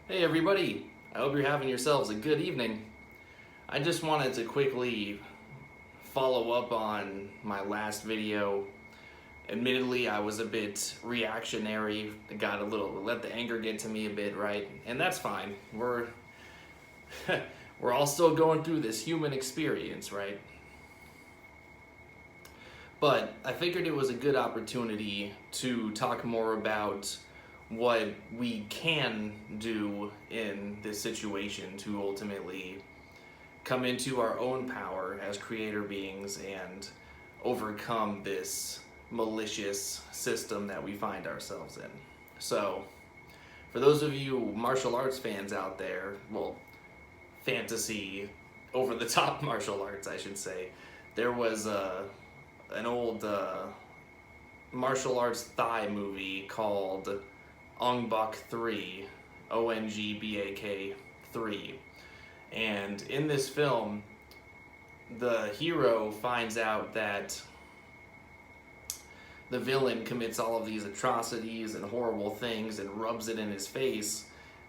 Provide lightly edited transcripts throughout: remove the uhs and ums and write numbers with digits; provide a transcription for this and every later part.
Hey everybody, I hope you're having yourselves a good evening. I just wanted to quickly follow up on my last video. Admittedly, I was a bit reactionary, let the anger get to me a bit, right? And that's fine. We're all still going through this human experience, right? But I figured it was a good opportunity to talk more about what we can do in this situation to ultimately come into our own power as creator beings and overcome this malicious system that we find ourselves in. So, for those of you martial arts fans out there, well, fantasy, over the top martial arts, I should say, there was an old martial arts Thai movie called Ong Bak 3, ONGBAK 3. And in this film, the hero finds out that the villain commits all of these atrocities and horrible things and rubs it in his face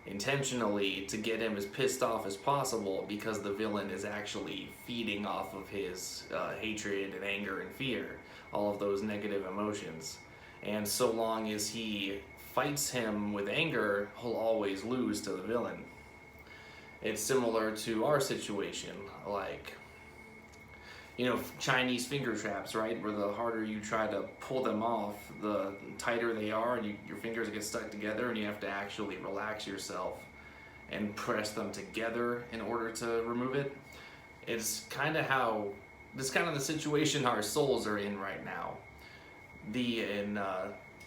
intentionally to get him as pissed off as possible because the villain is actually feeding off of his hatred and anger and fear, all of those negative emotions. And so long as he fights him with anger, he'll always lose to the villain. It's similar to our situation, like, Chinese finger traps, right? Where the harder you try to pull them off, the tighter they are, and your fingers get stuck together, and you have to actually relax yourself and press them together in order to remove it. It's kind of the situation our souls are in right now.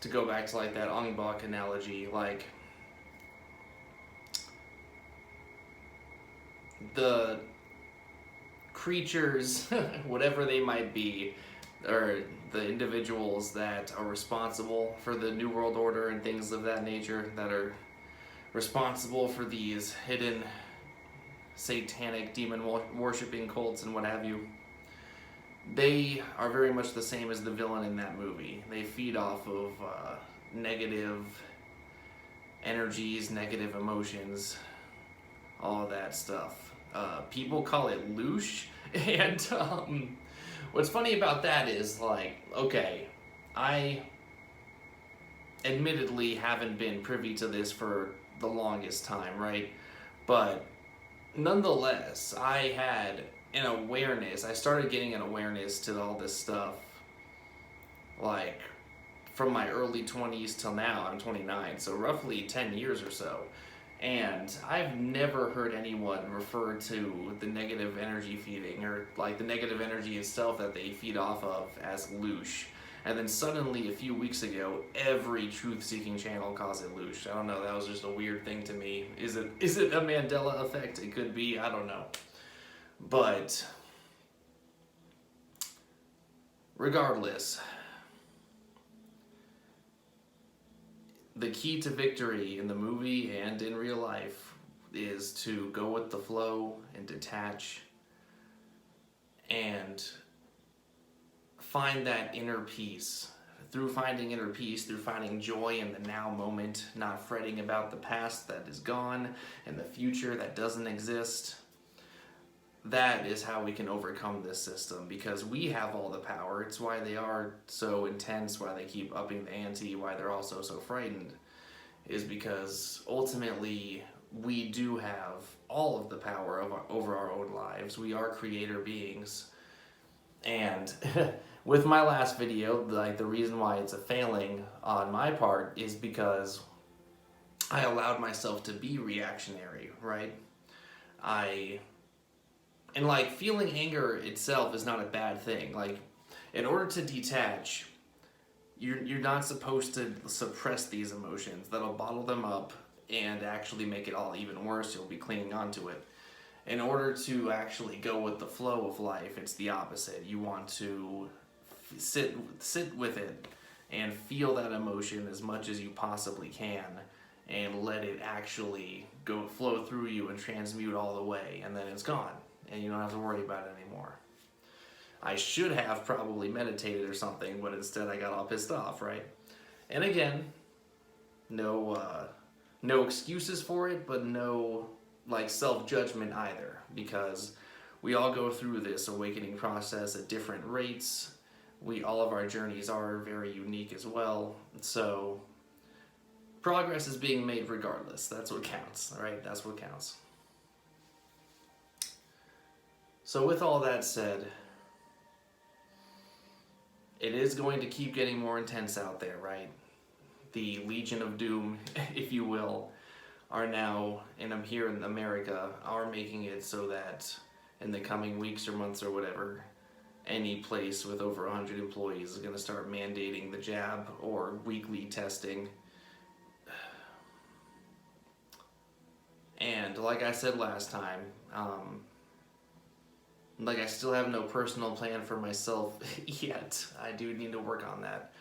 To go back to like that Ong Bak analogy, like the creatures, whatever they might be, or the individuals that are responsible for the New World Order and things of that nature, that are responsible for these hidden satanic demon worshipping cults and what have you, they are very much the same as the villain in that movie. They feed off of negative energies, negative emotions, all of that stuff. People call it loosh, and what's funny about that is, like, okay, I admittedly haven't been privy to this for the longest time, right? But nonetheless, I had an awareness. I started getting an awareness to all this stuff, like, from my early 20s till now. I'm 29, so roughly 10 years or so. And I've never heard anyone refer to the negative energy feeding, or like the negative energy itself that they feed off of, as loosh. And then suddenly, a few weeks ago, every truth-seeking channel calls it loosh. I don't know, that was just a weird thing to me. Is it a Mandela effect? It could be, I don't know. But regardless, the key to victory in the movie and in real life is to go with the flow and detach and find that inner peace. Through finding inner peace, through finding joy in the now moment, not fretting about the past that is gone and the future that doesn't exist, that is how we can overcome this system, because we have all the power. It's why they are so intense, why they keep upping the ante, why they're also so frightened, is because ultimately we do have all of the power over our own lives. We are creator beings. And with my last video, like, the reason why it's a failing on my part is because I allowed myself to be reactionary, right? And like, feeling anger itself is not a bad thing. Like, in order to detach, you're not supposed to suppress these emotions. That'll bottle them up and actually make it all even worse. You'll be clinging onto it. In order to actually go with the flow of life, it's the opposite. You want to sit with it and feel that emotion as much as you possibly can, and let it actually flow through you and transmute all the way, and then it's gone, and you don't have to worry about it anymore. I should have probably meditated or something, but instead I got all pissed off, right? And again, no no excuses for it, but no like self-judgment either, because we all go through this awakening process at different rates. All of our journeys are very unique as well. So progress is being made regardless. That's what counts, right? That's what counts. So with all that said, it is going to keep getting more intense out there, right? The Legion of Doom, if you will, are now, and I'm here in America, are making it so that in the coming weeks or months or whatever, any place with over 100 employees is going to start mandating the jab or weekly testing. And like I said last time, like I still have no personal plan for myself yet. I do need to work on that.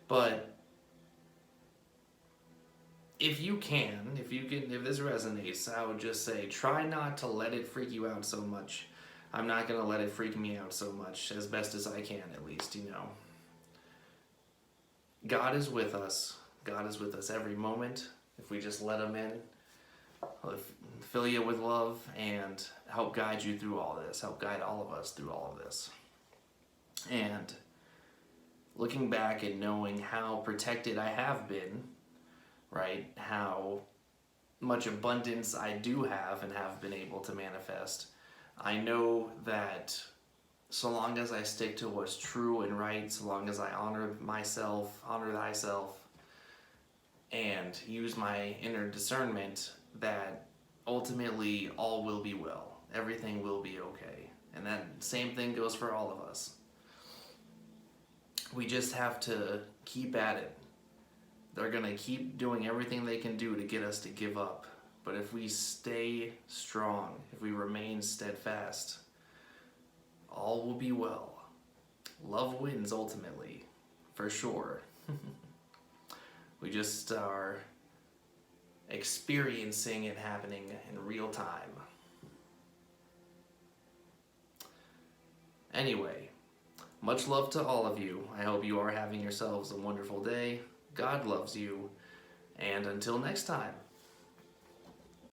But if this resonates, I would just say try not to let it freak you out so much. I'm not going to let it freak me out so much, as best as I can, at least, you know. God is with us. God is with us every moment. If we just let him in, he'll fill you with love and help guide you through all this, help guide all of us through all of this. And looking back and knowing how protected I have been, right, how much abundance I do have and have been able to manifest, I know that so long as I stick to what's true and right, so long as I honor myself, honor thyself, and use my inner discernment, that ultimately all will be well. Everything will be okay. And that same thing goes for all of us. We just have to keep at it. They're going to keep doing everything they can do to get us to give up. But if we stay strong, if we remain steadfast, all will be well. Love wins ultimately, for sure. We just are experiencing it happening in real time. Anyway, much love to all of you. I hope you are having yourselves a wonderful day. God loves you. And until next time.